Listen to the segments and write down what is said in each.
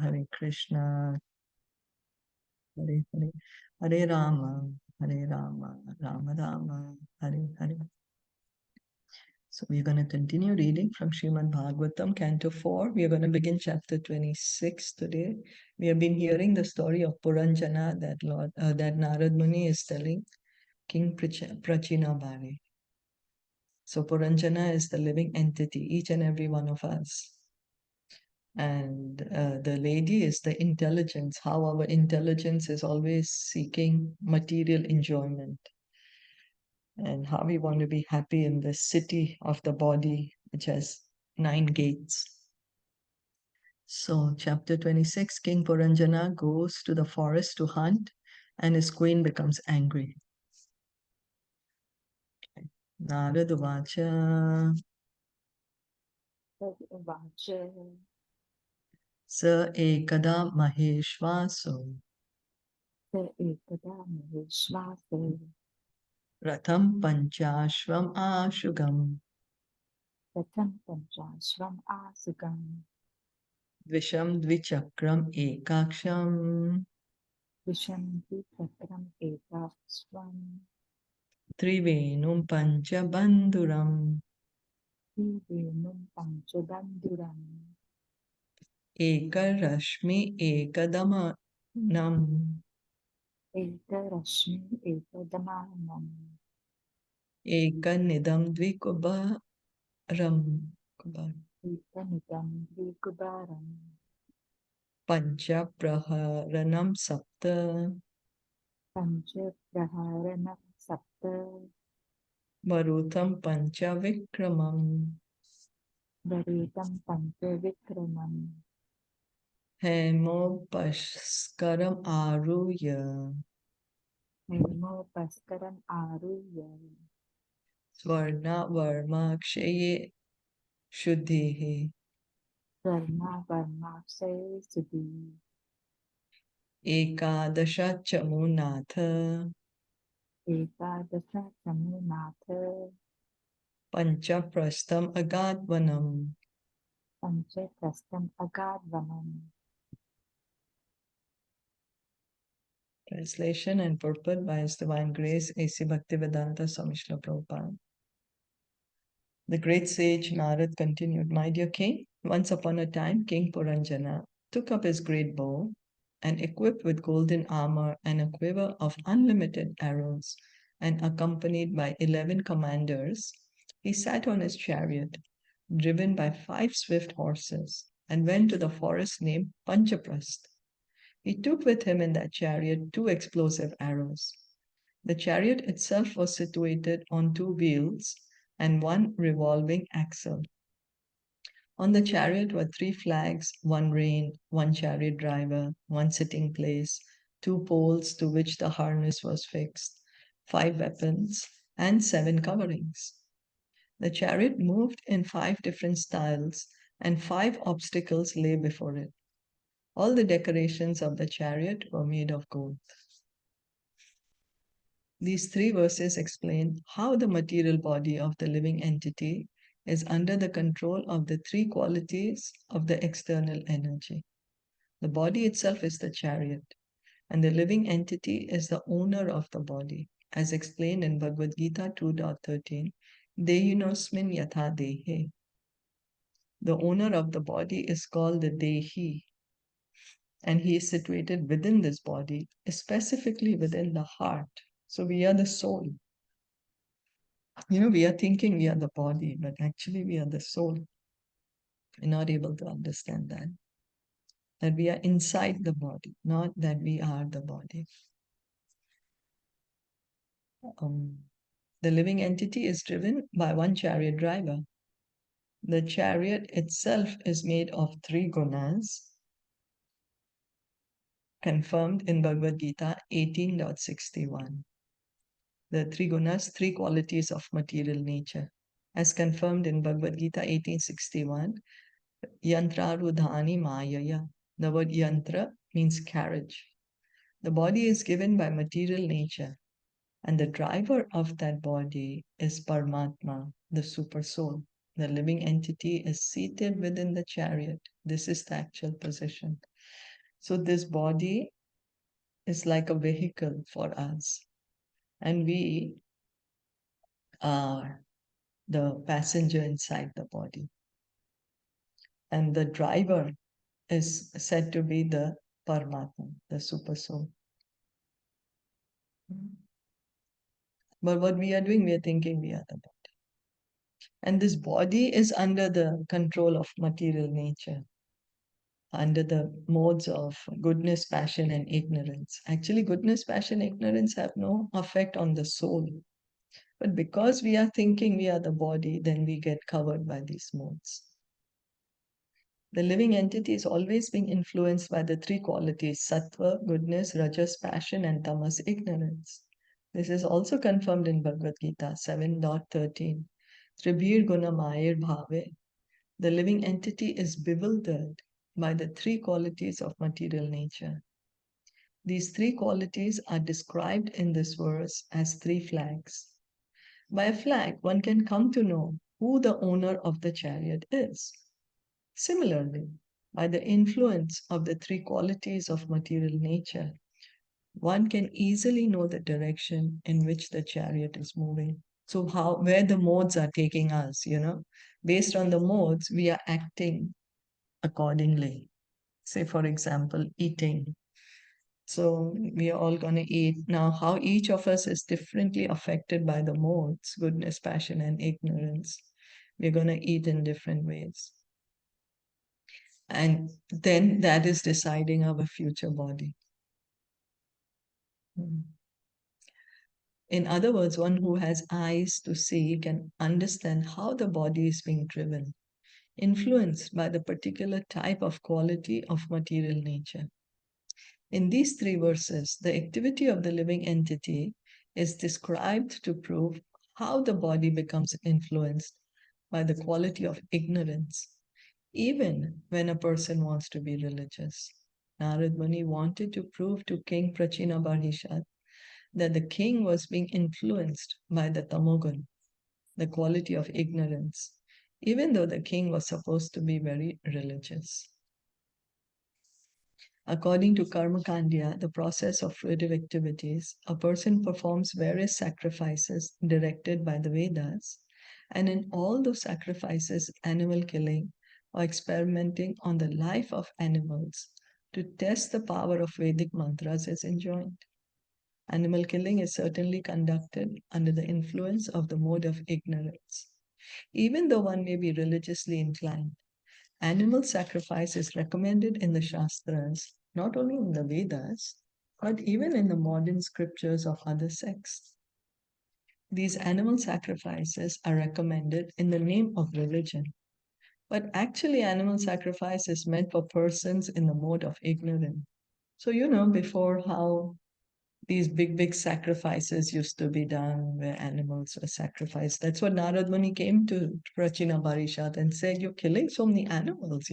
Hare Krishna, Hare Hare, Hare Rama, Hare Rama, Rama Rama, Hare Hare. So we're going to continue reading from Srimad Bhagavatam, Canto 4. We are going to begin chapter 26 today. We have been hearing the story of Purañjana that Narad Muni is telling King Prachinabhari. So Purañjana is the living entity, each and every one of us. And the lady is the intelligence, how our intelligence is always seeking material enjoyment. And how we want to be happy in the city of the body, which has 9 gates. So, chapter 26, King Purañjana goes to the forest to hunt, and his queen becomes angry. Narad Vacha Sa ekada maheshvaso Ratham panchashvam ashugam Dvisham dvichakram ekaksham Trivenum panchabandhuram Ekarashmi ekadamanam Ekanidam dvikubaram Panchapraharanam sapta Marutam panchavikramam Hemo paskaram aruya Swarna varmakshaye shuddhihi Ekadasha chamunatha Panchaprastham agadvanam Translation and purport by His Divine Grace A.C. Bhaktivedanta Swami Srila Prabhupada. The great sage Narad continued, My dear king, once upon a time King Purañjana took up his great bow and equipped with golden armor and a quiver of unlimited arrows and accompanied by 11 commanders, he sat on his chariot, driven by 5 swift horses, and went to the forest named Panchaprasth. He took with him in that chariot 2 explosive arrows. The chariot itself was situated on 2 wheels and 1 revolving axle. On the chariot were 3 flags, 1 rein, 1 chariot driver, 1 sitting place, 2 poles to which the harness was fixed, 5 weapons, and 7 coverings. The chariot moved in 5 different styles, and 5 obstacles lay before it. All the decorations of the chariot were made of gold. These 3 verses explain how the material body of the living entity is under the control of the 3 qualities of the external energy. The body itself is the chariot, and the living entity is the owner of the body, as explained in Bhagavad Gita 2.13, Deyinosmin yatha dehe. The owner of the body is called the Dehi, and he is situated within this body, specifically within the heart. So we are the soul. We are thinking we are the body, but actually we are the soul. We're not able to understand that. That we are inside the body, not that we are the body. The living entity is driven by 1 chariot driver. The chariot itself is made of 3 gunas, confirmed in Bhagavad Gita 18.61. The 3 gunas, 3 qualities of material nature. As confirmed in Bhagavad Gita 1861, Yantrarudhani Mayaya. The word yantra means carriage. The body is given by material nature, and the driver of that body is Paramatma, the super soul. The living entity is seated within the chariot. This is the actual position. So this body is like a vehicle for us, and we are the passenger inside the body. And the driver is said to be the Paramatma, the Super Soul. But what we are doing, we are thinking we are the body. And this body is under the control of material nature, under the modes of goodness, passion, and ignorance. Actually, goodness, passion, ignorance have no effect on the soul. But because we are thinking we are the body, then we get covered by these modes. The living entity is always being influenced by the three qualities: sattva, goodness, rajas, passion, and tamas, ignorance. This is also confirmed in Bhagavad Gita 7.13. Tribhir guna mayir bhave. The living entity is bewildered by the three qualities of material nature. These three qualities are described in this verse as three flags. By a flag, one can come to know who the owner of the chariot is. Similarly, by the influence of the three qualities of material nature, one can easily know the direction in which the chariot is moving. So where the modes are taking us, based on the modes, we are acting accordingly. Say, for example, eating. So we are all going to eat. Now, how each of us is differently affected by the modes, goodness, passion, and ignorance. We're going to eat in different ways. And then that is deciding our future body. In other words, one who has eyes to see can understand how the body is being driven, influenced by the particular type of quality of material nature. In these three verses, the activity of the living entity is described to prove how the body becomes influenced by the quality of ignorance, even when a person wants to be religious. Narad Muni wanted to prove to King Prachinabarhishat that the king was being influenced by the tamogun, the quality of ignorance, even though the king was supposed to be very religious. According to Karma Kandya, the process of fruitive activities, a person performs various sacrifices directed by the Vedas, and in all those sacrifices, animal killing or experimenting on the life of animals to test the power of Vedic mantras is enjoined. Animal killing is certainly conducted under the influence of the mode of ignorance. Even though one may be religiously inclined, animal sacrifice is recommended in the Shastras, not only in the Vedas, but even in the modern scriptures of other sects. These animal sacrifices are recommended in the name of religion. But actually, animal sacrifice is meant for persons in the mode of ignorance. So, before how these big sacrifices used to be done where animals were sacrificed. That's what Narad Muni came to Prachina Barishat and said, you're killing so many animals.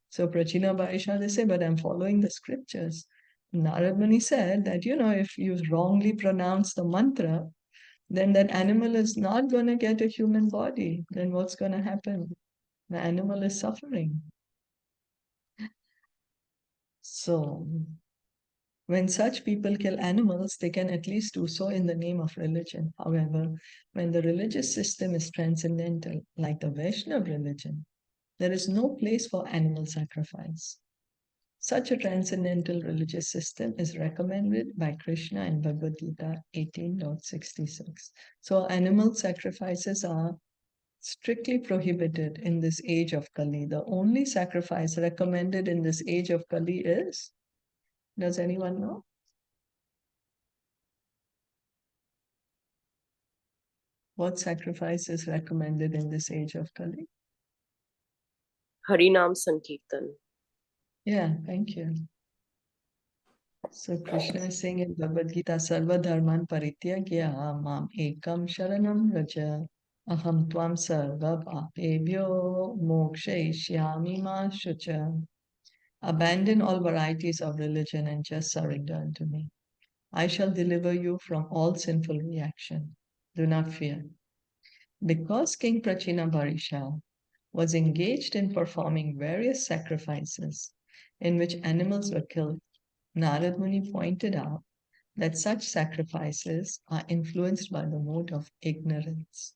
So Prachina Barishat, they say, but I'm following the scriptures. Narad Muni said that, if you wrongly pronounce the mantra, then that animal is not going to get a human body. Then what's going to happen? The animal is suffering. So when such people kill animals, they can at least do so in the name of religion. However, when the religious system is transcendental, like the Vaishnava religion, there is no place for animal sacrifice. Such a transcendental religious system is recommended by Krishna in Bhagavad Gita 18.66. So animal sacrifices are strictly prohibited in this age of Kali. The only sacrifice recommended in this age of Kali is, does anyone know? What sacrifice is recommended in this age of Kali? Harinam Sankirtan. Yeah, thank you. So Krishna is saying in Bhagavad Gita, Sarva Dharman Parityagya Mam Ekam Sharanam Raja Aham Tvam Sarva Papebhyo Mokshayishyami Ma Shucha. Abandon all varieties of religion and just surrender unto me. I shall deliver you from all sinful reaction. Do not fear. Because King Prachina Barisha was engaged in performing various sacrifices in which animals were killed, Narad Muni pointed out that such sacrifices are influenced by the mode of ignorance.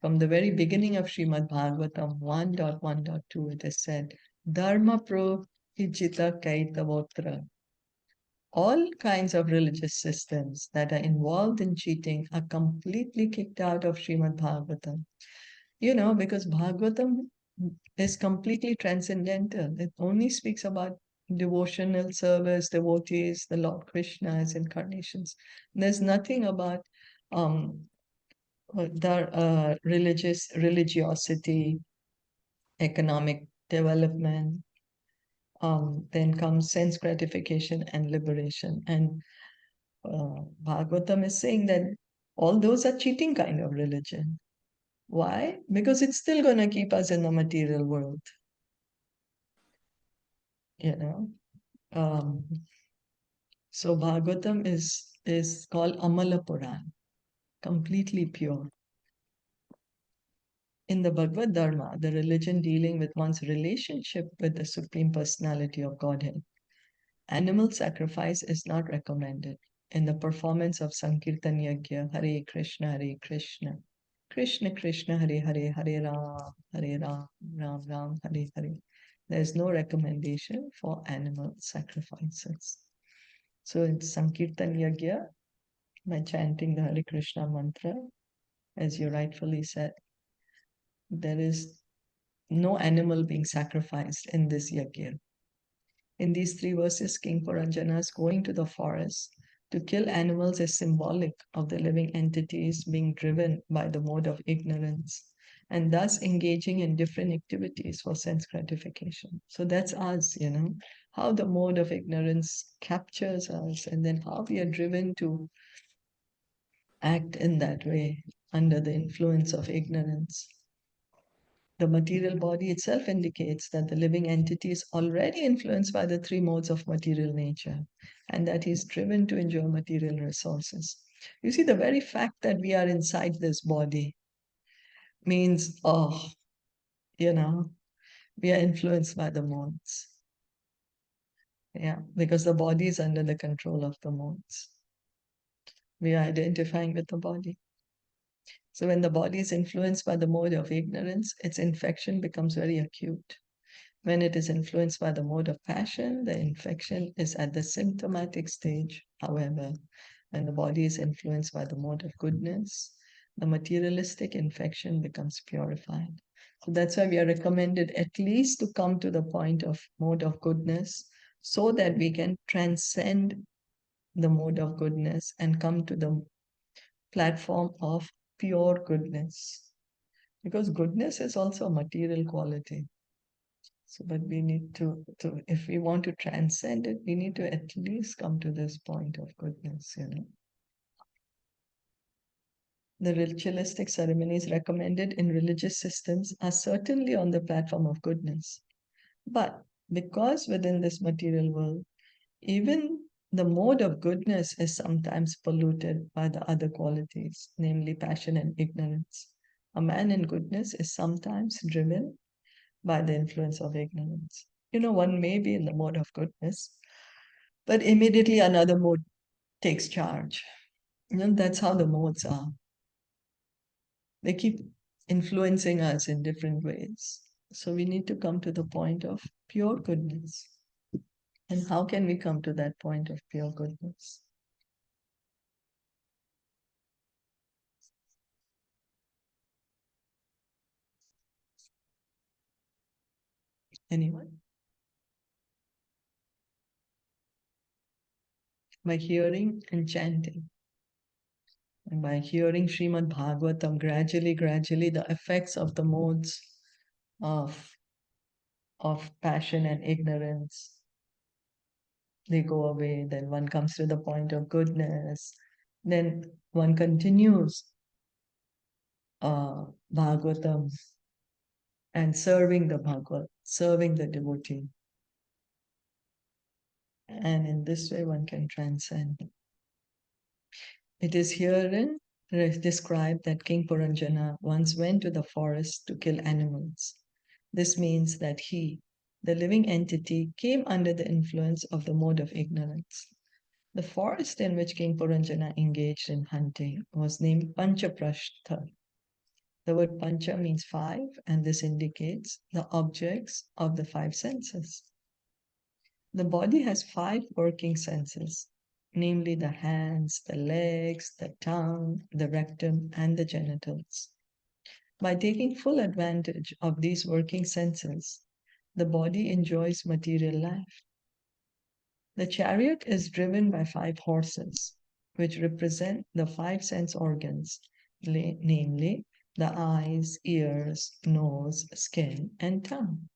From the very beginning of Srimad Bhagavatam 1.1.2, it is said, Dharma pro hijita kaitavotra. All kinds of religious systems that are involved in cheating are completely kicked out of Srimad Bhagavatam. Because Bhagavatam is completely transcendental. It only speaks about devotional service, devotees, the Lord Krishna as incarnations. There's nothing about religiosity, economic development. Then comes sense gratification and liberation. And Bhagavatam is saying that all those are cheating kind of religion. Why? Because it's still going to keep us in the material world. You know. So Bhagavatam is called Amala Puran, completely pure. In the Bhagavad Dharma, the religion dealing with one's relationship with the Supreme Personality of Godhead, animal sacrifice is not recommended. In the performance of Sankirtan Yajna, Hare Krishna, Krishna Krishna, Hare Hare, Hare Ram, Ram Ram, Hare Hare. There is no recommendation for animal sacrifices. So in Sankirtan Yajna, by chanting the Hare Krishna mantra, as you rightfully said, there is no animal being sacrificed in this yajna. In these 3 verses, King Purañjana's going to the forest to kill animals is symbolic of the living entities being driven by the mode of ignorance and thus engaging in different activities for sense gratification. So that's us, how the mode of ignorance captures us and then how we are driven to act in that way under the influence of ignorance. The material body itself indicates that the living entity is already influenced by the 3 modes of material nature and that he is driven to enjoy material resources. You see, the very fact that we are inside this body means, we are influenced by the modes. Yeah, because the body is under the control of the modes. We are identifying with the body. So when the body is influenced by the mode of ignorance, its infection becomes very acute. When it is influenced by the mode of passion, the infection is at the symptomatic stage. However, when the body is influenced by the mode of goodness, the materialistic infection becomes purified. So that's why we are recommended at least to come to the point of mode of goodness so that we can transcend the mode of goodness and come to the platform of pure goodness. Because goodness is also a material quality. So, but we need to, if we want to transcend it, we need to at least come to this point of goodness, The ritualistic ceremonies recommended in religious systems are certainly on the platform of goodness. But because within this material world, even the mode of goodness is sometimes polluted by the other qualities, namely passion and ignorance. A man in goodness is sometimes driven by the influence of ignorance. One may be in the mode of goodness, but immediately another mode takes charge. That's how the modes are. They keep influencing us in different ways. So we need to come to the point of pure goodness. And how can we come to that point of pure goodness? Anyone? By hearing and chanting. And by hearing Srimad Bhagavatam, gradually, the effects of the modes of passion and ignorance, they go away. Then one comes to the point of goodness. Then one continues Bhagavatam and serving the Bhagavad, serving the devotee. And in this way one can transcend. It is herein described that King Purañjana once went to the forest to kill animals. This means that he, the living entity came under the influence of the mode of ignorance. The forest in which King Purañjana engaged in hunting was named Panchaprashtha. The word pancha means five, and this indicates the objects of the five senses. The body has five working senses, namely the hands, the legs, the tongue, the rectum, and the genitals. By taking full advantage of these working senses, the body enjoys material life. The chariot is driven by five horses, which represent the five sense organs, namely the eyes, ears, nose, skin, and tongue.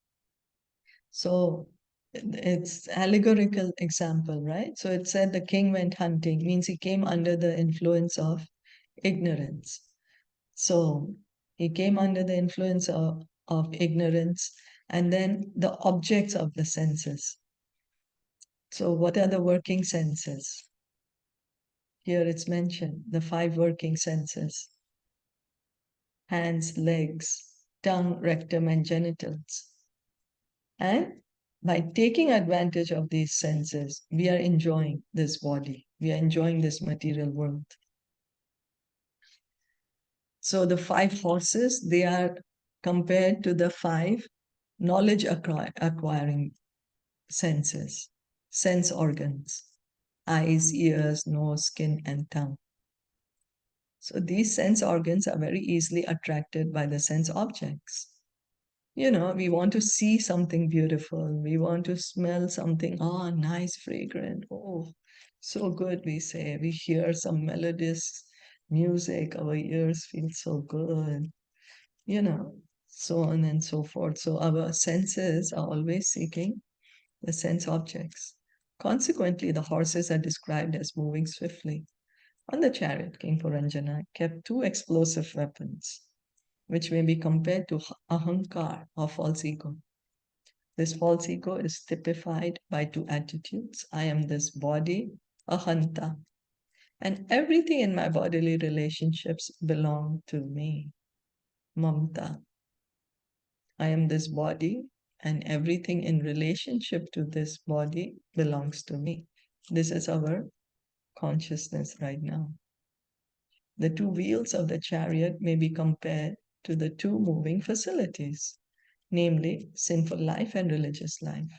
So it's allegorical example, right? So it said the king went hunting, means he came under the influence of ignorance. So he came under the influence of ignorance, and then the objects of the senses. So what are the working senses? Here it's mentioned, the five working senses: hands, legs, tongue, rectum, and genitals. And by taking advantage of these senses, we are enjoying this body. We are enjoying this material world. So the five horses, they are compared to the five knowledge acquiring senses, sense organs: eyes, ears, nose, skin, and tongue. So these sense organs are very easily attracted by the sense objects. We want to see something beautiful. We want to smell something, nice, fragrant. Oh, so good, we say. We hear some melodious music, our ears feel so good, so on and so forth. So our senses are always seeking the sense objects. Consequently, the horses are described as moving swiftly. On the chariot, King Purañjana kept two explosive weapons, which may be compared to ahankar, or false ego. This false ego is typified by two attitudes: I am this body, ahanta, and everything in my bodily relationships belong to me, mamta. I am this body, and everything in relationship to this body belongs to me. This is our consciousness right now. The two wheels of the chariot may be compared to the two moving facilities, namely sinful life and religious life.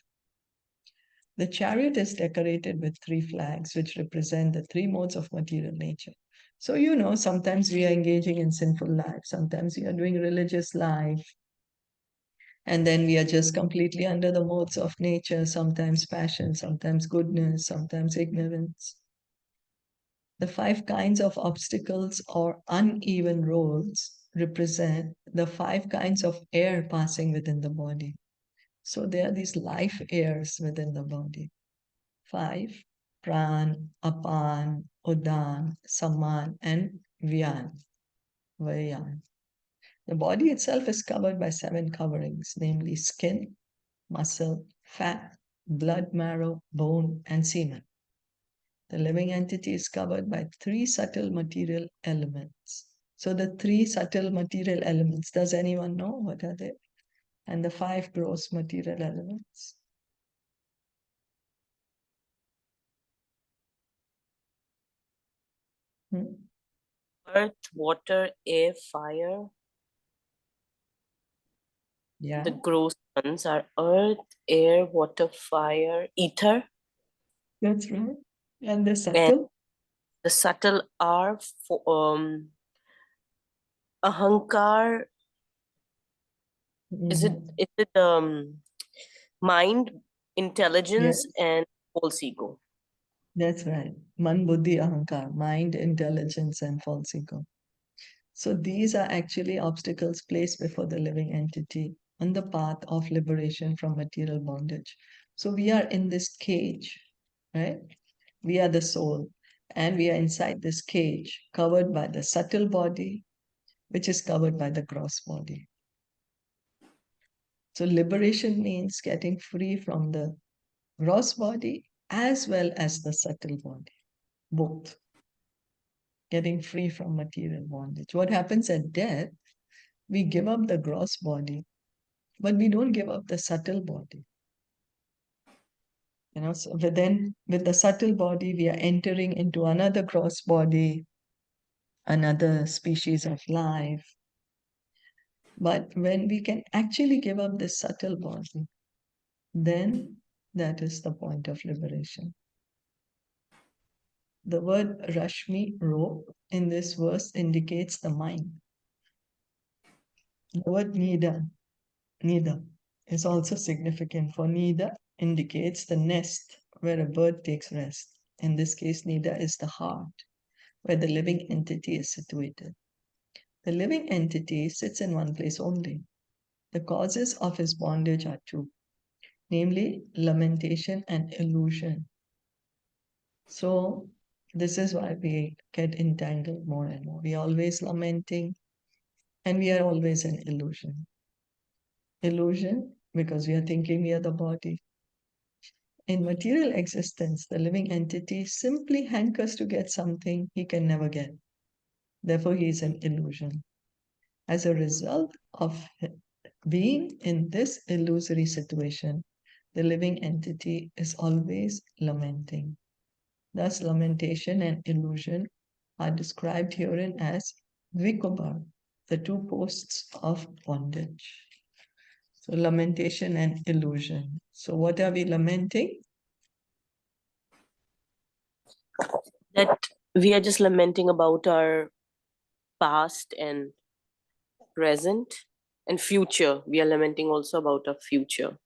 The chariot is decorated with three flags, which represent the three modes of material nature. So, sometimes we are engaging in sinful life, sometimes we are doing religious life, and then we are just completely under the modes of nature, sometimes passion, sometimes goodness, sometimes ignorance. The five kinds of obstacles or uneven roads represent the five kinds of air passing within the body. So there are these life airs within the body. Five: pran, apan, udan, saman, and vayan. The body itself is covered by seven coverings, namely skin, muscle, fat, blood, marrow, bone, and semen. The living entity is covered by three subtle material elements. So the three subtle material elements, does anyone know what are they? And the five gross material elements. Earth, water, air, fire. Yeah. The gross ones are earth, air, water, fire, ether. That's right. And the And subtle? the subtle are ahankar. Is it mind, intelligence, Yes, and false ego? that's right. Man, buddhi, ahankar, mind, intelligence, and false ego. So these are actually obstacles placed before the living entity on the path of liberation from material bondage. So we are in this cage, right? We are the soul, and we are inside this cage covered by the subtle body, which is covered by the gross body. So liberation means getting free from the gross body as well as the subtle body, both. Getting free from material bondage. What happens at death? We give up the gross body, but we don't give up the subtle body. So then with the subtle body, we are entering into another gross body, another species of life. But when we can actually give up this subtle body, then that is the point of liberation. The word Rashmi, rope, in this verse indicates the mind. The word neither is also significant, for neither indicates the nest where a bird takes rest. In this case, neither is the heart, where the living entity is situated. The living entity sits in one place only. The causes of his bondage are two, namely lamentation and illusion. So this is why we get entangled more and more. We are always lamenting and we are always in illusion. Illusion because we are thinking we are the body. In material existence, the living entity simply hankers to get something he can never get. Therefore, he is an illusion. As a result of being in this illusory situation, the living entity is always lamenting. Thus, lamentation and illusion are described herein as vikubar, the two posts of bondage. So, lamentation and illusion. So, what are we lamenting? That we are just lamenting about our past and present and future. We are lamenting also about our future.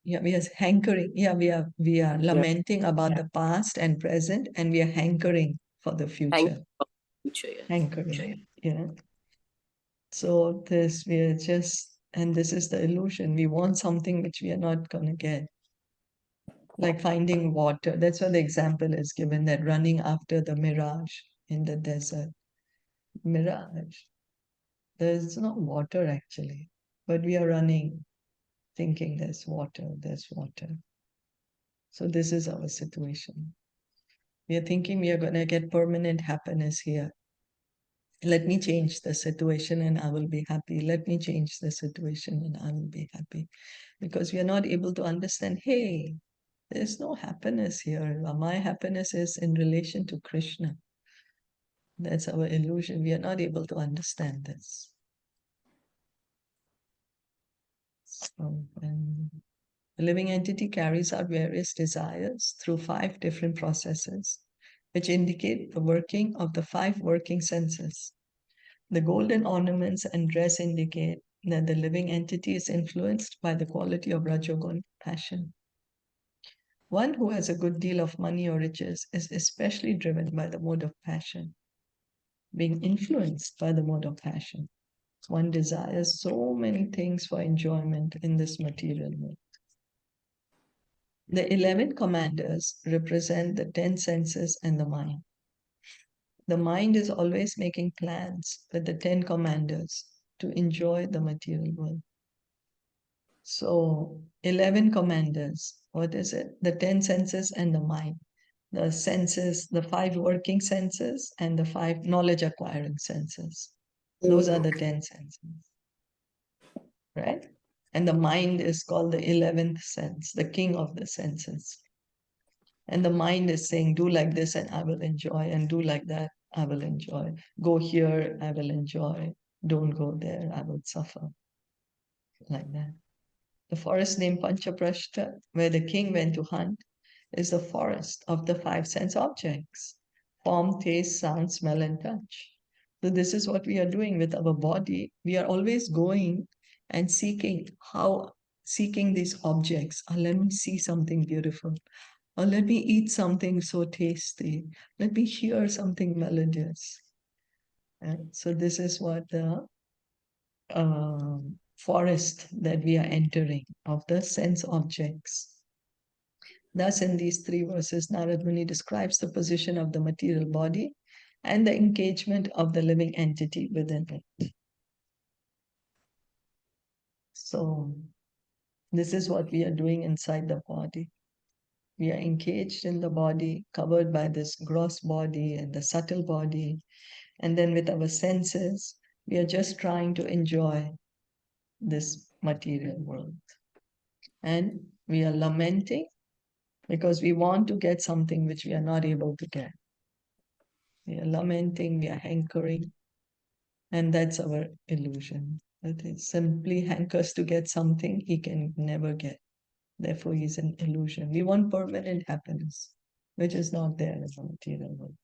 Yeah, we are hankering. Yeah, we are lamenting about the past and present, and we are hankering for the future. Future, yeah. Hankering. Yeah. So this we are just, and this is the illusion. We want something which we are not gonna get. Like finding water. That's why the example is given, that running after the mirage in the desert. Mirage. There's no water actually, but we are running thinking there's water, there's water. So this is our situation. We are thinking we are going to get permanent happiness here. Let me change the situation and I will be happy. Let me change the situation and I will be happy. Because we are not able to understand, hey, there's no happiness here. My happiness is in relation to Krishna. That's our illusion. We are not able to understand this. So, the living entity carries out various desires through 5 different processes, which indicate the working of the 5 working senses. The golden ornaments and dress indicate that the living entity is influenced by the quality of Rajogun passion. One who has a good deal of money or riches is especially driven by the mode of passion. Being influenced by the mode of passion, one desires so many things for enjoyment in this material world. The 11 commanders represent the 10 senses and the mind. The mind is always making plans with the 10 commanders to enjoy the material world. So, 11 commanders, what is it? The 10 senses and the mind. The senses, the 5 working senses, and the 5 knowledge acquiring senses. Those are the 10 senses, right? And the mind is called the 11th sense, the king of the senses. And the mind is saying, do like this and I will enjoy, and do like that, I will enjoy. Go here, I will enjoy. Don't go there, I will suffer. Like that. The forest named Panchaprashta, where the king went to hunt, is the forest of the 5 sense objects: form, taste, sound, smell, and touch. So, this is what we are doing with our body. We are always going and seeking these objects. Oh, let me see something beautiful. Or let me eat something so tasty. Let me hear something melodious. And so, this is what the forest that we are entering of the sense objects. Thus, in these 3 verses, Narad Muni describes the position of the material body and the engagement of the living entity within it. So, this is what we are doing inside the body. We are engaged in the body, covered by this gross body and the subtle body. And then with our senses, we are just trying to enjoy this material world. And we are lamenting because we want to get something which we are not able to get. We are lamenting, we are hankering, and that's our illusion. That is simply hankers to get something he can never get. Therefore, he's an illusion. We want permanent happiness, which is not there in the material world.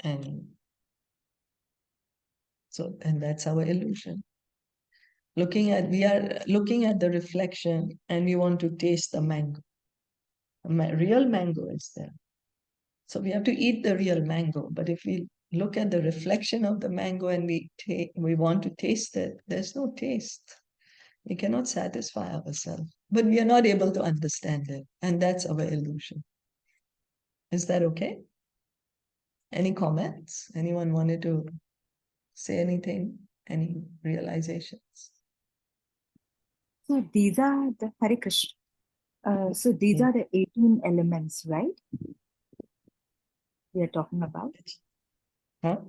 And so, and that's our illusion. We are looking at the reflection and we want to taste the mango. Real mango is there. So we have to eat the real mango. But if we look at the reflection of the mango and we want to taste it, there's no taste. We cannot satisfy ourselves, but we are not able to understand it. And that's our illusion. Is that okay? Any comments? Anyone wanted to say anything? Any realizations? So these are the Hare Krishna. So these Yeah. are the 18 elements, right? We are talking about. Huh?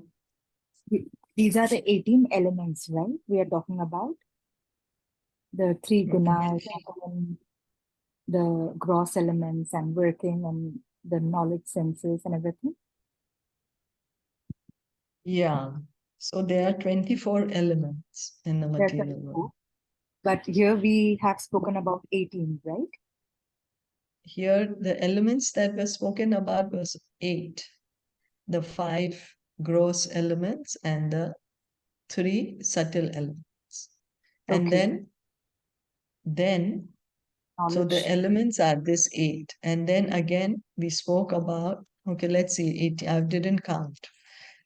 These are the 18 elements, right? We are talking about the three gunas, and the gross elements, and working, and the knowledge senses, and everything. Yeah. So there are 24 elements in the There's material a world. But here we have spoken about 18, right? Here, the elements that were spoken about was 8. The 5 gross elements and the 3 subtle elements. And Okay. then so the Knowledge. elements are this 8. And then again, we spoke about, okay, let's see, 8, I didn't count.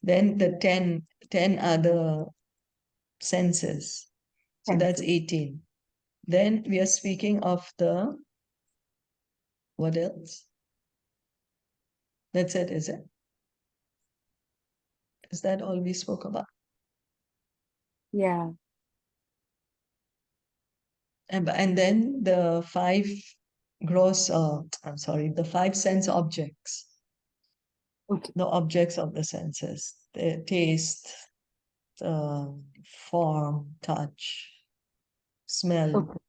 Then the 10 are the senses. So that's Senses. 18. Then we are speaking of the, what else? That's it, is it? Is that all we spoke about? Yeah. And then the 5 gross, the 5 sense objects, Okay. the objects of the senses, the taste, form, touch, smell. Okay.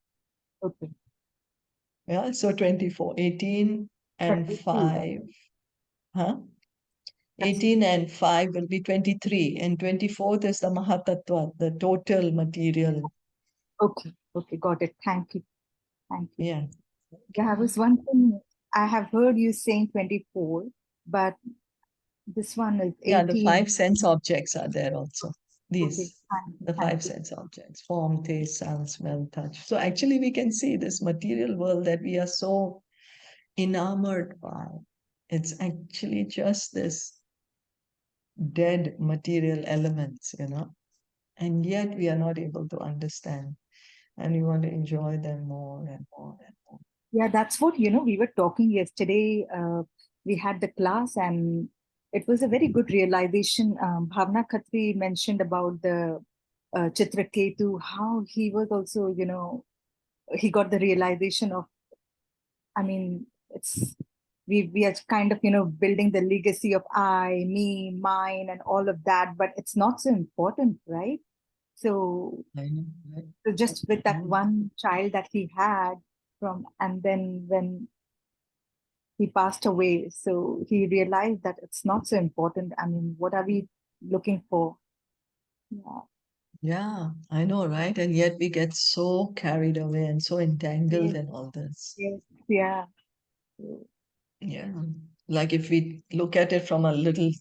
Okay. Yeah, so 24, 18 and 23, 5, huh? That's 18 and 5 will be 23, and 24th is the Mahatattva, the total material. okay. Okay. Got it. Thank you. Thank you. Yeah. There was one thing I have heard you saying 24, but this one is 18. Yeah, the 5 sense objects are there also. Okay. These, the 5 Thank you. sense objects, form, taste, sound, smell, touch. So actually we can see this material world that we are so enamored by. It's actually just this dead material elements, and yet we are not able to understand, and we want to enjoy them more and more and more. Yeah, that's what, we were talking yesterday. We had the class and it was a very good realization. Bhavna Khatri mentioned about the Chitraketu, how he was also, he got the realization of, I mean, we are kind of, building the legacy of I, me, mine, and all of that, but it's not so important, right? So, I know, right? so just with that one child that he had and then when he passed away, so he realized that it's not so important. I mean, what are we looking for? Yeah. Yeah, I know, right? And yet we get so carried away and so entangled Yes, in all this. yes, yeah. Yeah. Like if we look at it from a little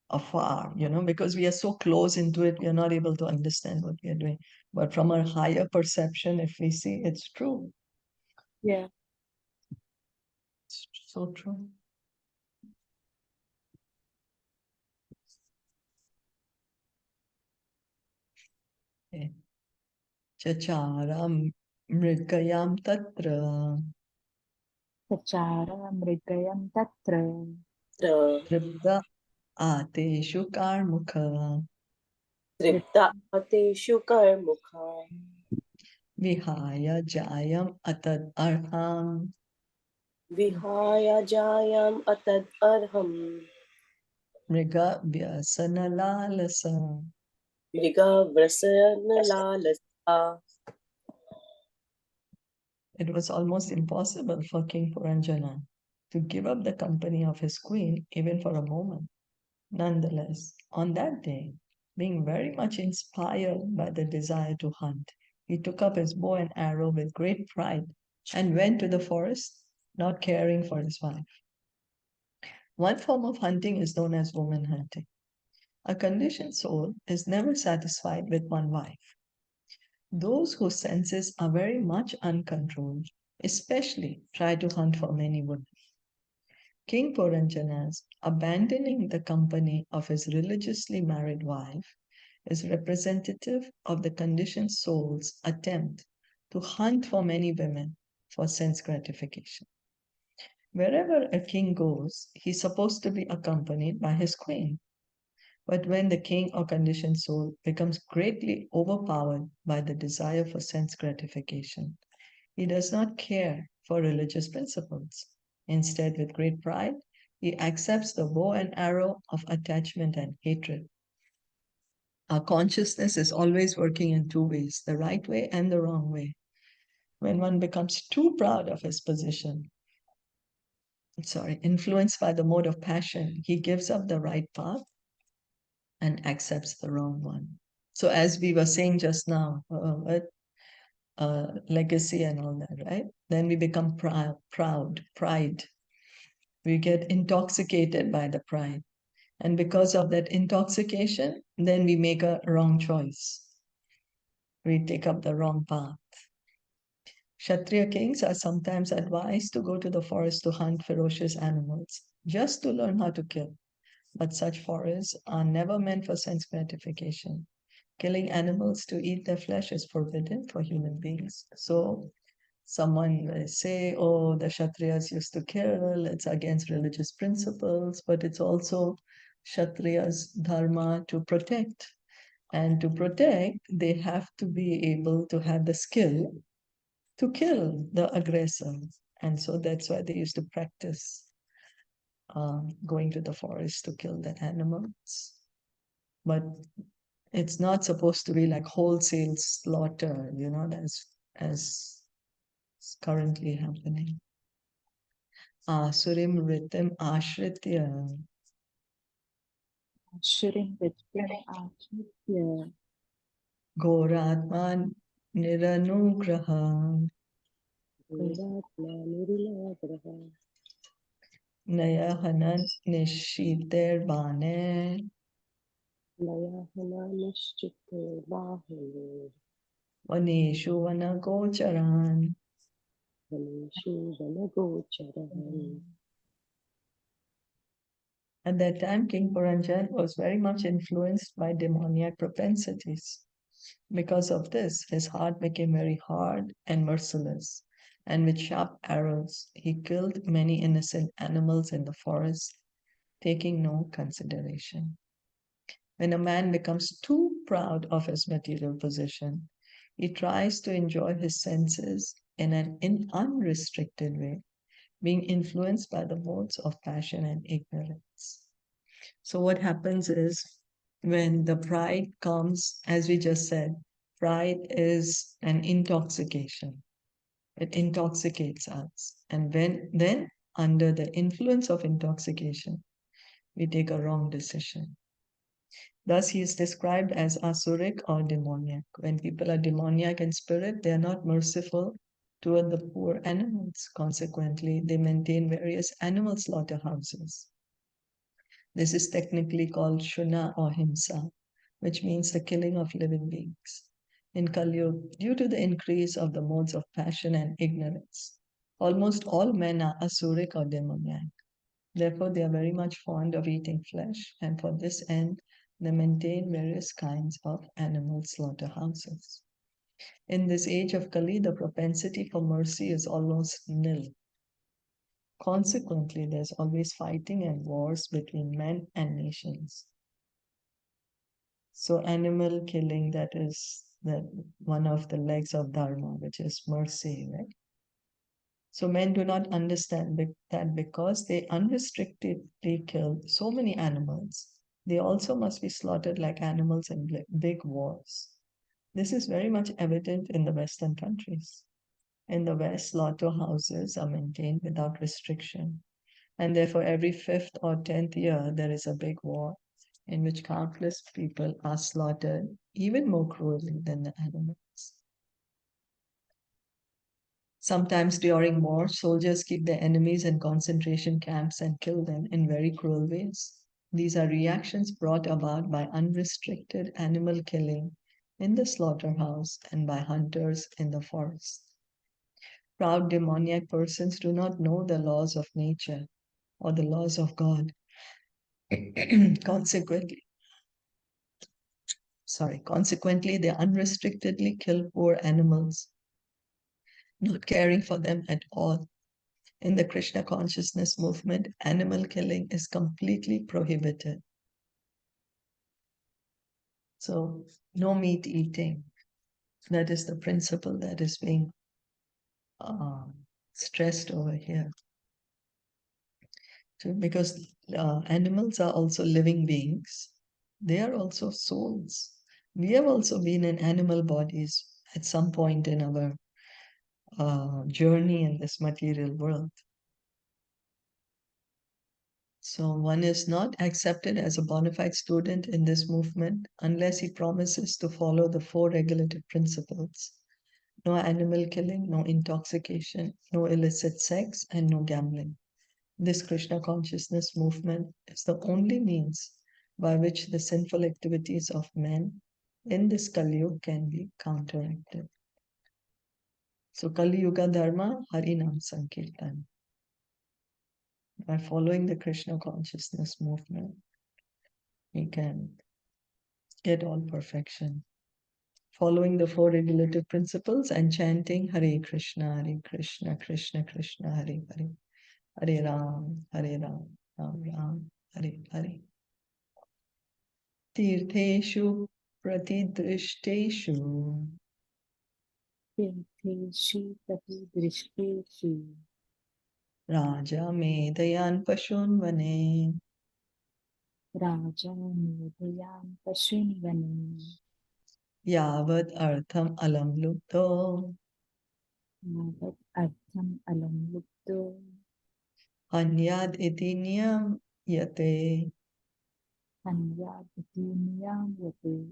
afar, because we are so close into it, we are not able to understand what we are doing. But from a higher perception, if we see, it's true. Yeah. It's so true. Okay. Chacharam mridgayam tatra Sachara mridayam tatra tripta ateshu karmukha Tripta ateshu karmukha vihaya jayam atad arham vihaya jayam atad arham mriga vyasana lalasa. Gita-Verse lalasa. it was almost impossible for King Purañjana to give up the company of his queen even for a moment. Nonetheless, on that day, being very much inspired by the desire to hunt, he took up his bow and arrow with great pride and went to the forest, not caring for his wife. One form of hunting is known as woman hunting. A conditioned soul is never satisfied with one wife. Those whose senses are very much uncontrolled, especially try to hunt for many women. King Puranjana's abandoning the company of his religiously married wife is representative of the conditioned soul's attempt to hunt for many women for sense gratification. Wherever a king goes, he's supposed to be accompanied by his queen. But when the king or conditioned soul becomes greatly overpowered by the desire for sense gratification, he does not care for religious principles. Instead, with great pride, he accepts the bow and arrow of attachment and hatred. Our consciousness is always working in two ways, the right way and the wrong way. When one becomes too proud of his position, influenced by the mode of passion, he gives up the right path and accepts the wrong one. So as we were saying just now, legacy and all that, right? Then we become pride. We get intoxicated by the pride. And because of that intoxication, then we make a wrong choice. We take up the wrong path. Kshatriya kings are sometimes advised to go to the forest to hunt ferocious animals, just to learn how to kill. But such forests are never meant for sense gratification. Killing animals to eat their flesh is forbidden for human beings. So someone will say, oh, the Kshatriyas used to kill, it's against religious principles, but it's also Kshatriyas' dharma to protect. And to protect, they have to be able to have the skill to kill the aggressor. And so that's why they used to practice going to the forest to kill the animals. But it's not supposed to be like wholesale slaughter, as currently happening. Asurim ritim ashritya. Asurim ritim ashritya. Goratman niranugraha. Nayahanan nishiter bane. Vaneshu vanagocharan. At that time, King Puranjan was very much influenced by demoniac propensities. Because of this, his heart became very hard and merciless, and with sharp arrows, he killed many innocent animals in the forest, taking no consideration. When a man becomes too proud of his material position, he tries to enjoy his senses in an unrestricted way, being influenced by the modes of passion and ignorance. So what happens is when the pride comes, as we just said, pride is an intoxication. It intoxicates us. And then under the influence of intoxication, we take a wrong decision. Thus, he is described as asuric or demoniac. When people are demoniac in spirit, they are not merciful toward the poor animals. Consequently, they maintain various animal slaughterhouses. This is technically called shuna or himsa, which means the killing of living beings. In Kali Yuga, due to the increase of the modes of passion and ignorance, almost all men are asuric or demoniac. Therefore, they are very much fond of eating flesh, and for this end, they maintain various kinds of animal slaughterhouses. In this age of Kali, the propensity for mercy is almost nil. Consequently, there's always fighting and wars between men and nations. So animal killing, that is one of the legs of Dharma, which is mercy, right? So men do not understand that because they unrestrictedly kill so many animals, they also must be slaughtered like animals in big wars. This is very much evident in the Western countries. In the West, slaughterhouses are maintained without restriction. And therefore, every 5th or 10th year, there is a big war in which countless people are slaughtered even more cruelly than the animals. Sometimes during war, soldiers keep their enemies in concentration camps and kill them in very cruel ways. These are reactions brought about by unrestricted animal killing in the slaughterhouse and by hunters in the forest. Proud demoniac persons do not know the laws of nature or the laws of God. Consequently, they unrestrictedly kill poor animals, not caring for them at all. In the Krishna consciousness movement, animal killing is completely prohibited. So, no meat eating. That is the principle that is being stressed over here. So, because animals are also living beings, they are also souls. We have also been in animal bodies at some point in our journey in this material world. So one is not accepted as a bona fide student in this movement unless he promises to follow the 4 regulative principles. No animal killing, no intoxication, no illicit sex, and no gambling. This Krishna consciousness movement is the only means by which the sinful activities of men in this Kali Yuga can be counteracted. So Kali Yuga Dharma, Harinam Sankirtan. By following the Krishna consciousness movement, we can get all perfection. Following the 4 regulative principles and chanting Hare Krishna, Krishna Krishna, Hare Hare, Hare Ram, Ram Ram, Hare Hare. Tirtheshu pratidrishteshu Tirtheshu pratidrishteshu Raja Medayan Pashun Vane Raja Medayam Pashinvane Yavad Artham Alam Lupto Yavat Artham Alam Lupto Anyad Iti Niyam Yate. Anyadati Niyam Yate.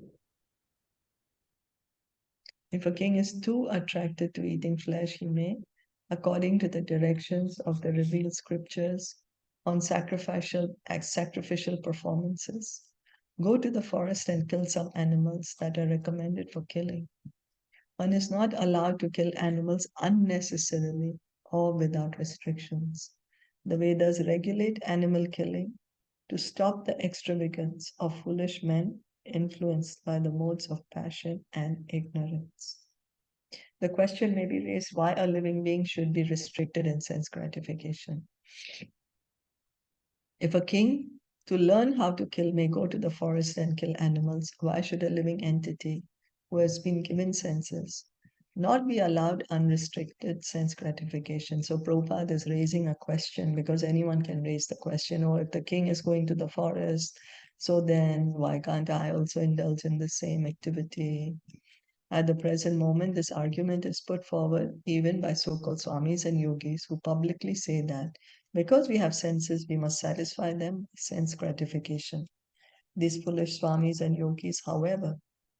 If a king is too attracted to eating flesh, he may, according to the directions of the revealed scriptures on sacrificial performances, go to the forest and kill some animals that are recommended for killing. One is not allowed to kill animals unnecessarily or without restrictions. The Vedas regulate animal killing to stop the extravagance of foolish men influenced by the modes of passion and ignorance. The question may be raised why a living being should be restricted in sense gratification. If a king, to learn how to kill, may go to the forest and kill animals, why should a living entity who has been given senses not be allowed unrestricted sense gratification? So Prabhupada is raising a question because anyone can raise the question, or if the king is going to the forest, so then why can't I also indulge in the same activity? At the present moment, this argument is put forward even by so-called swamis and yogis who publicly say that because we have senses, we must satisfy them by sense gratification. These foolish swamis and yogis, however,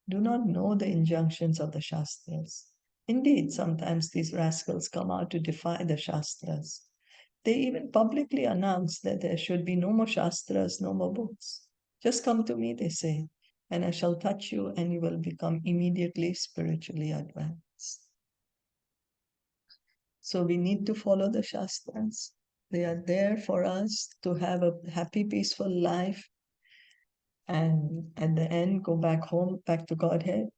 do not know the injunctions of the Shastras. Indeed, sometimes these rascals come out to defy the Shastras. They even publicly announce that there should be no more Shastras, no more books. Just come to me, they say, and I shall touch you and you will become immediately spiritually advanced. So we need to follow the Shastras. They are there for us to have a happy, peaceful life and at the end go back home, back to Godhead.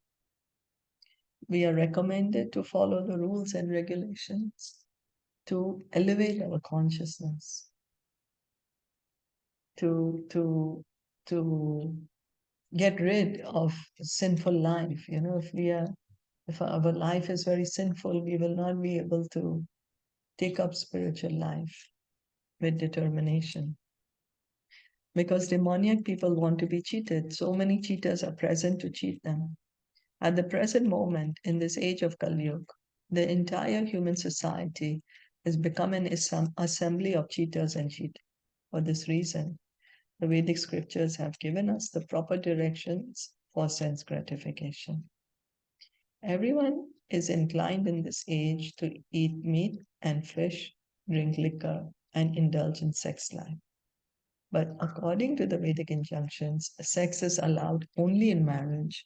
We are recommended to follow the rules and regulations to elevate our consciousness, to get rid of sinful life. If our life is very sinful, we will not be able to take up spiritual life with determination. Because demoniac people want to be cheated. So many cheaters are present to cheat them. At the present moment, in this age of Kali Yuga, The entire human society has become an assembly of cheaters and cheaters. For this reason, the Vedic scriptures have given us the proper directions for sense gratification. Everyone is inclined in this age to eat meat and fish, drink liquor, and indulge in sex life. But according to the Vedic injunctions, sex is allowed only in marriage.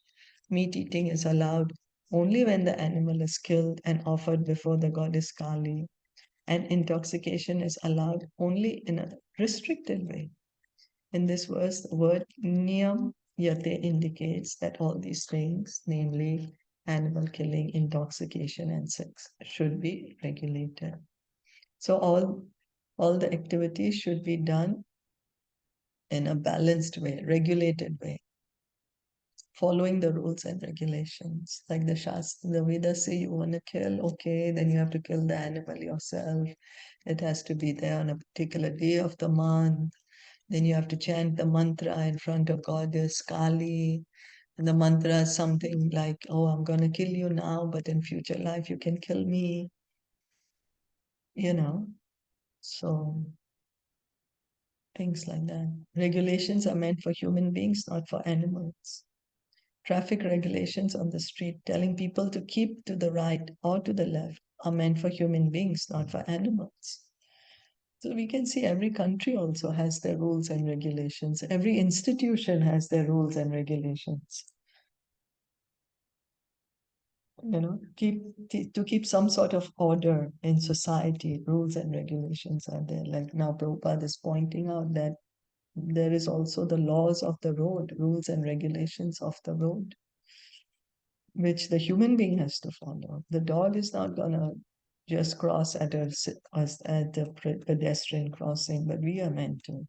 Meat eating is allowed only when the animal is killed and offered before the goddess Kali. And intoxication is allowed only in a restricted way. In this verse, the word niyam yate indicates that all these things, namely animal killing, intoxication, and sex, should be regulated. So all the activities should be done in a balanced way, regulated way, following the rules and regulations. Like the Shastra, the Vedas say you want to kill, okay, then you have to kill the animal yourself. It has to be there on a particular day of the month. Then you have to chant the mantra in front of Goddess Kali. And the mantra is something like, oh, I'm going to kill you now, but in future life you can kill me. You know, so things like that. Regulations are meant for human beings, not for animals. Traffic regulations on the street telling people to keep to the right or to the left are meant for human beings, not for animals. So we can see every country also has their rules and regulations. Every institution has their rules and regulations. You know, to keep some sort of order in society, rules and regulations are there. Like now Prabhupada is pointing out that there is also the laws of the road, rules and regulations of the road, which the human being has to follow. The dog is not gonna just cross at the pedestrian crossing, but we are meant to.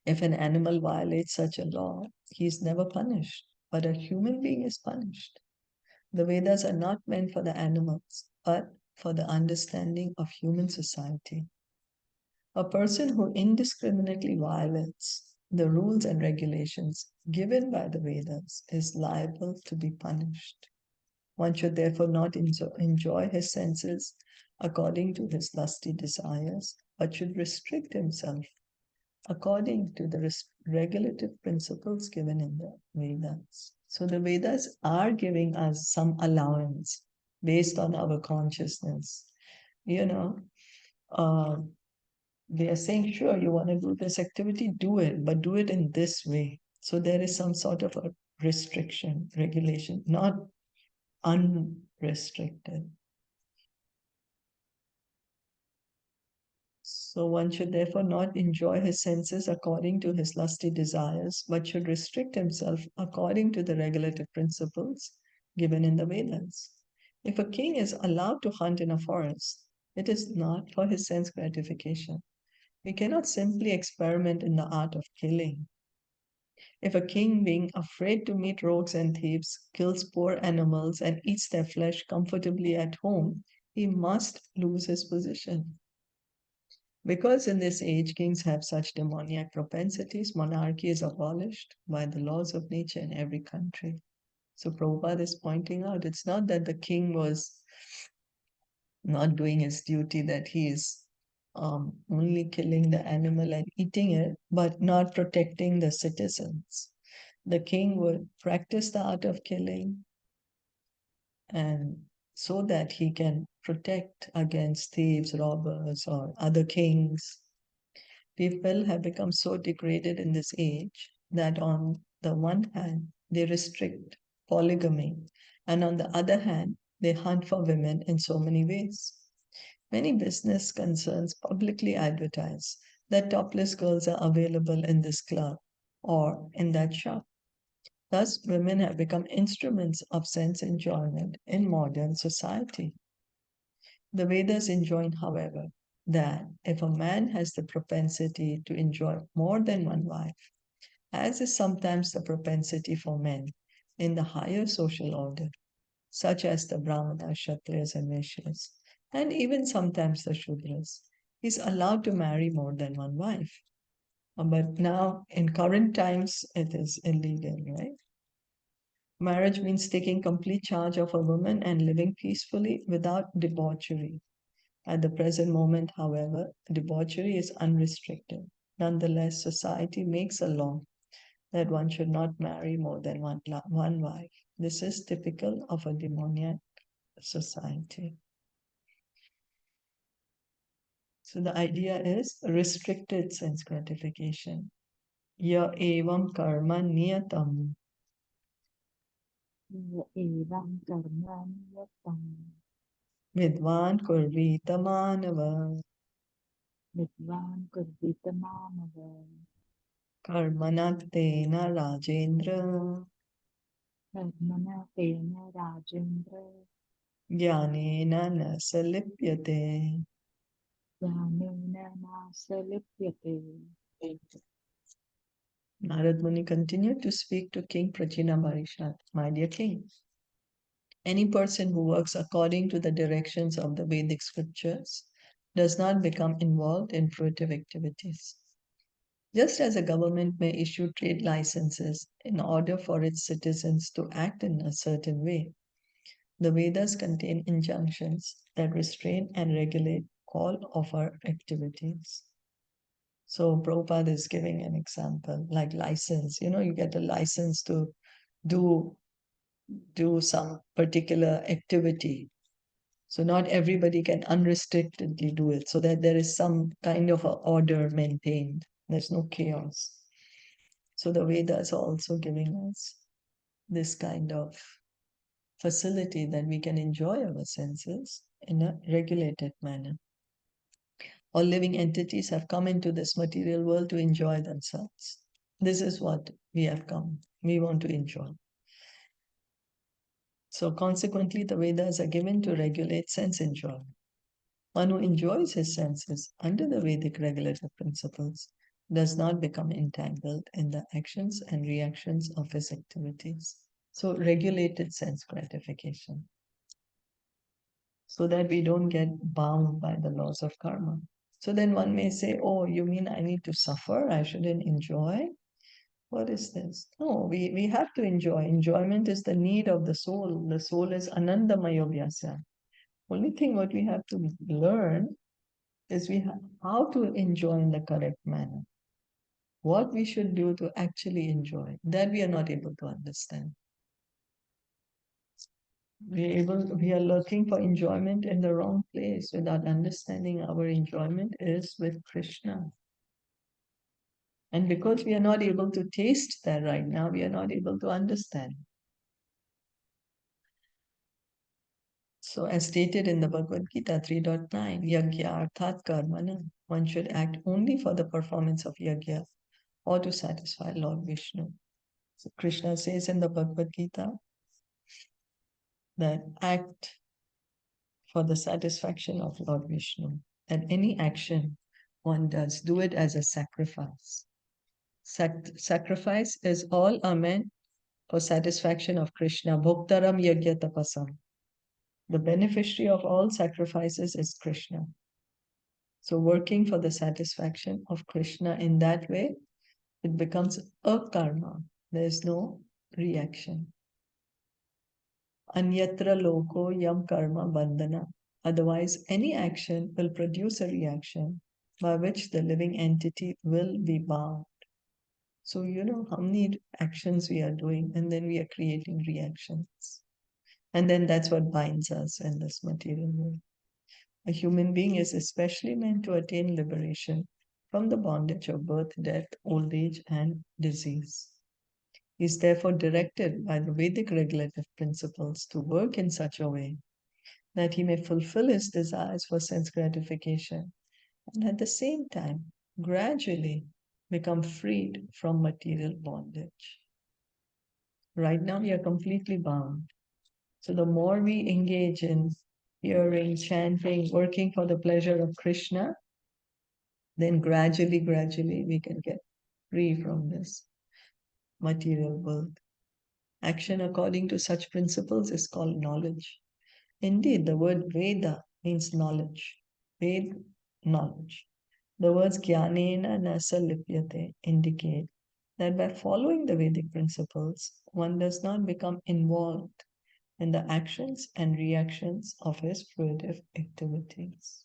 If an animal violates such a law, he is never punished, but a human being is punished. The Vedas are not meant for the animals, but for the understanding of human society. A person who indiscriminately violates the rules and regulations given by the Vedas is liable to be punished. One should therefore not enjoy his senses according to his lusty desires, but should restrict himself according to the regulative principles given in the Vedas. So the Vedas are giving us some allowance based on our consciousness. You know, they are saying, sure, you want to do this activity, do it, but do it in this way. So there is some sort of a restriction, regulation, not unrestricted. So one should therefore not enjoy his senses according to his lusty desires, but should restrict himself according to the regulative principles given in the Vedas. If a king is allowed to hunt in a forest, it is not for his sense gratification. We cannot simply experiment in the art of killing. If a king, being afraid to meet rogues and thieves, kills poor animals and eats their flesh comfortably at home, he must lose his position. Because in this age kings have such demoniac propensities, monarchy is abolished by the laws of nature in every country. So Prabhupada is pointing out it's not that the king was not doing his duty, that he is only killing the animal and eating it, but not protecting the citizens. The king would practice the art of killing and so that he can protect against thieves, robbers, or other kings. People have become so degraded in this age that on the one hand, they restrict polygamy, and on the other hand, they hunt for women in so many ways. Many business concerns publicly advertise that topless girls are available in this club or in that shop. Thus, women have become instruments of sense enjoyment in modern society. The Vedas enjoin, however, that if a man has the propensity to enjoy more than one wife, as is sometimes the propensity for men in the higher social order, such as the Brahmanas, Kshatriyas, and Vaishyas, and even sometimes the Shudras, is allowed to marry more than one wife. But now, in current times, it is illegal, right? Marriage means taking complete charge of a woman and living peacefully without debauchery. At the present moment, however, debauchery is unrestricted. Nonetheless, society makes a law that one should not marry more than one wife. This is typical of a demoniac society. So the idea is restricted sense gratification. Ya evam karma niyatam. Evam karma niyatam Vidvan kurvita manava. vidvan kurvita manava Karmanat tena rajendra. karmana tena rajendra Jnanena na salipyate. jnanena nasalipyate. Narad Muni continued to speak to King Prachinabarishad. My dear king, any person who works according to the directions of the Vedic scriptures does not become involved in fruitive activities. Just as a government may issue trade licenses in order for its citizens to act in a certain way, the Vedas contain injunctions that restrain and regulate all of our activities. So Prabhupada is giving an example, like license. You get a license to do some particular activity. So not everybody can unrestrictedly do it, so that there is some kind of a order maintained. There's no chaos. So the Vedas are also giving us this kind of facility that we can enjoy our senses in a regulated manner. All living entities have come into this material world to enjoy themselves. This is what we have come. We want to enjoy. So consequently, the Vedas are given to regulate sense enjoyment. One who enjoys his senses under the Vedic regulative principles does not become entangled in the actions and reactions of his activities. So regulated sense gratification, so that we don't get bound by the laws of karma. So then one may say, oh, you mean I need to suffer? I shouldn't enjoy? What is this? No, we have to enjoy. Enjoyment is the need of the soul. The soul is anandamaya vyasa. Only thing what we have to learn is how to enjoy in the correct manner. What we should do to actually enjoy, that we are not able to understand. We are looking for enjoyment in the wrong place without understanding our enjoyment is with Krishna. And because we are not able to taste that right now, we are not able to understand. So as stated in the Bhagavad Gita 3.9, yagya arthat karmana, one should act only for the performance of yagya or to satisfy Lord Vishnu. So Krishna says in the Bhagavad Gita that act for the satisfaction of Lord Vishnu. And any action one does, do it as a sacrifice. Sacrifice is all are meant for satisfaction of Krishna. Bhoktaram yagya tapasam. The beneficiary of all sacrifices is Krishna. So working for the satisfaction of Krishna in that way, it becomes a karma. There is no reaction. Anyatra loko yam karma bandhana. Otherwise, any action will produce a reaction by which the living entity will be bound. So, how many actions we are doing, and then we are creating reactions. And then that's what binds us in this material world. A human being is especially meant to attain liberation from the bondage of birth, death, old age, and disease. He is therefore directed by the Vedic regulative principles to work in such a way that he may fulfill his desires for sense gratification and at the same time gradually become freed from material bondage. Right now, we are completely bound. So the more we engage in hearing, chanting, working for the pleasure of Krishna, then gradually we can get free from this material world. Action according to such principles is called knowledge. Indeed, the word Veda means knowledge. Ved, knowledge. The words Jnanena Nasa Lipyate indicate that by following the Vedic principles, one does not become involved in the actions and reactions of his fruitive activities.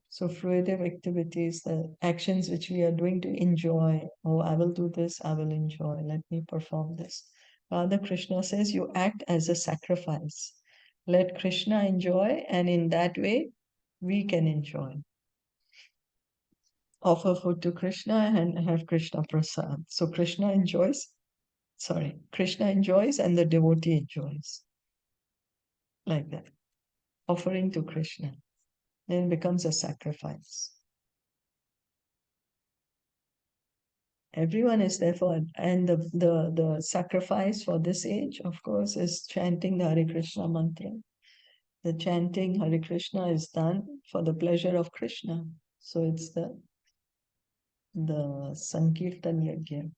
So, fruitive activities, the actions which we are doing to enjoy. Oh, I will do this, I will enjoy, let me perform this. Rather, Krishna says you act as a sacrifice. Let Krishna enjoy, and in that way, we can enjoy. Offer food to Krishna and have Krishna prasad. So Krishna enjoys and the devotee enjoys. Like that. Offering to Krishna. Then becomes a sacrifice. Everyone is therefore, and the sacrifice for this age, of course, is chanting the Hare Krishna mantra. The chanting Hare Krishna is done for the pleasure of Krishna. So it's the Sankirtan Yajna.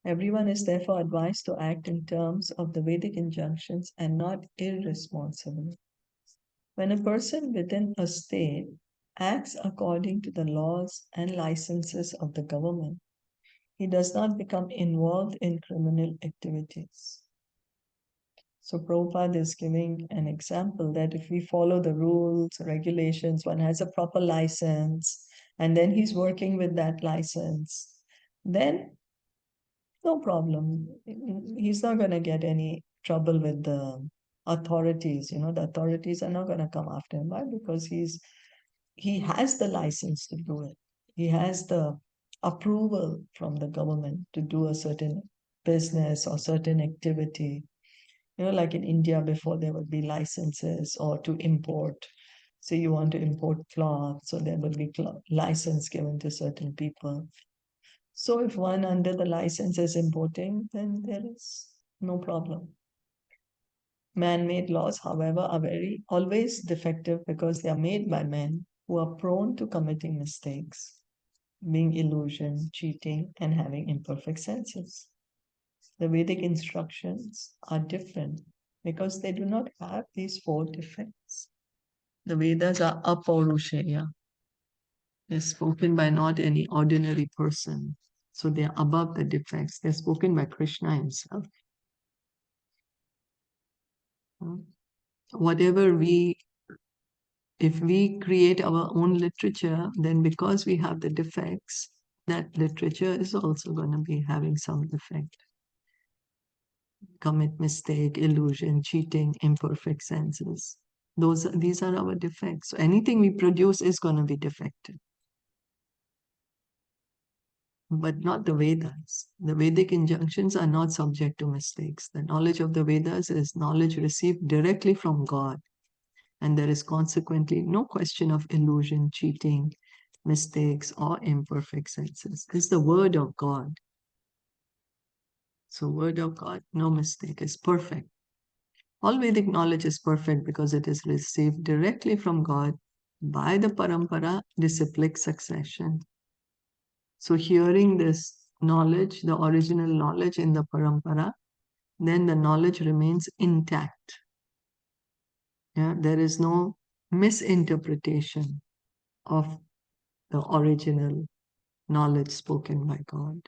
Everyone is therefore advised to act in terms of the Vedic injunctions and not irresponsibly. When a person within a state acts according to the laws and licenses of the government, he does not become involved in criminal activities. So Prabhupada is giving an example that if we follow the rules, regulations, one has a proper license, and then he's working with that license, then no problem. He's not going to get any trouble with the authorities. The authorities are not going to come after him. Why? Because he has the license to do it. He has the approval from the government to do a certain business or certain activity. Like in India before, there would be licenses or to import. So you want to import cloth, so there would be license given to certain people. So if one under the license is importing, then there is no problem. Man-made laws, however, are always defective because they are made by men who are prone to committing mistakes, being illusion, cheating, and having imperfect senses. The Vedic instructions are different because they do not have these 4 defects. The Vedas are apaurushaya. They're spoken by not any ordinary person. So they are above the defects. They're spoken by Krishna himself. If we create our own literature, then because we have the defects, that literature is also going to be having some defect. Commit mistake, illusion, cheating, imperfect senses. These are our defects. So anything we produce is going to be defective. But not the Vedas. The Vedic injunctions are not subject to mistakes. The knowledge of the Vedas is knowledge received directly from God. And there is consequently no question of illusion, cheating, mistakes, or imperfect senses. It's the word of God. So word of God, no mistake, is perfect. All Vedic knowledge is perfect because it is received directly from God by the parampara disciplic succession. So hearing this knowledge, the original knowledge in the parampara, then the knowledge remains intact. There is no misinterpretation of the original knowledge spoken by God.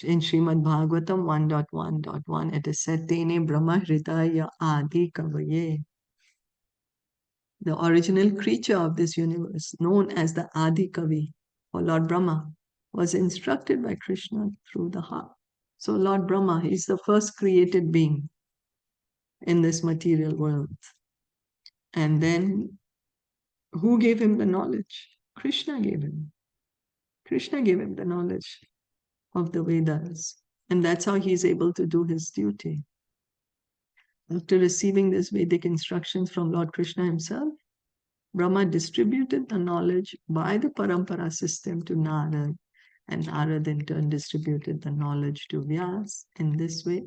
In Srimad Bhagavatam 1.1.1, it is said, Tene Brahma Hridaya Adi Kavaye. The original creature of this universe, known as the Adi Kavi, or Lord Brahma, was instructed by Krishna through the heart. So Lord Brahma, he's the first created being in this material world. And then who gave him the knowledge? Krishna gave him. Krishna gave him the knowledge of the Vedas. And that's how he's able to do his duty. After receiving this Vedic instructions from Lord Krishna himself, Brahma distributed the knowledge by the parampara system to Narad, and Narad in turn distributed the knowledge to Vyas. In this way,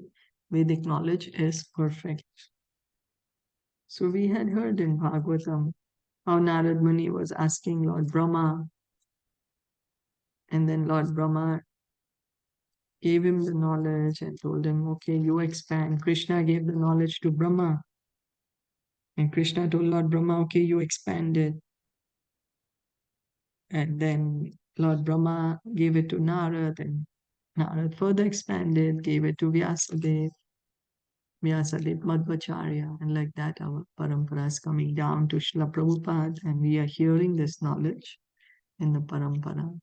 Vedic knowledge is perfect. So we had heard in Bhagavatam how Narad Muni was asking Lord Brahma, and then Lord Brahma gave him the knowledge and told him, okay, you expand. Krishna gave the knowledge to Brahma. And Krishna told Lord Brahma, okay, you expand it. And then Lord Brahma gave it to Narad, and Narad further expanded, gave it to Vyasadeva, Madhvacharya, and like that our parampara is coming down to Srila Prabhupada, and we are hearing this knowledge in the parampara.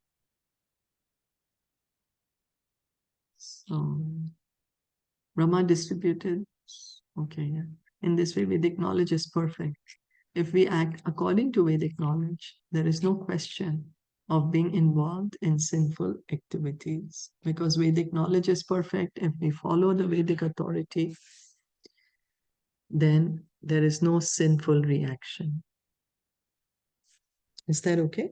So Brahma distributed. Okay, yeah. In this way, Vedic knowledge is perfect. If we act according to Vedic knowledge, there is no question of being involved in sinful activities, because Vedic knowledge is perfect. If we follow the Vedic authority, then there is no sinful reaction. Is that okay?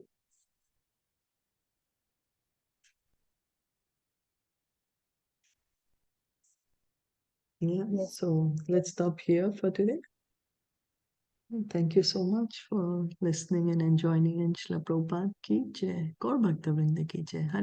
Yeah, Yes. so let's stop here for today. Thank you so much for listening and enjoying in Srila Prabhupada ki jai. Gaur Bhakta Vrinda ki jai. Hare